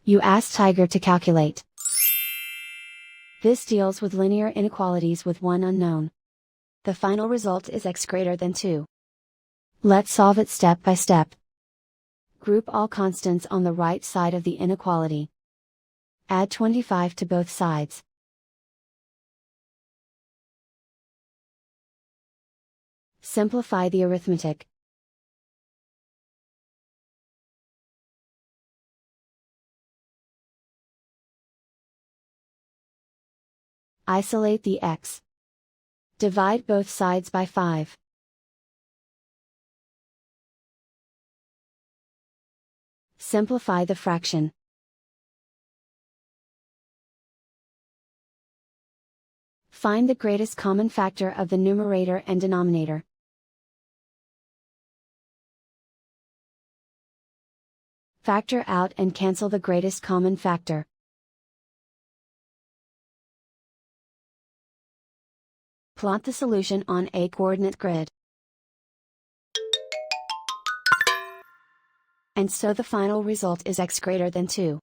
You ask Tiger to calculate. This deals with linear inequalities with one unknown. The final result is x greater than 2. Let's solve it step by step. Group all constants on the right side of the inequality. Add 25 to both sides. Simplify the arithmetic. Isolate the x. Divide both sides by 5. Simplify the fraction. Find the greatest common factor of the numerator and denominator. Factor out and cancel the greatest common factor. Plot the solution on a coordinate grid. And so the final result is x greater than 2.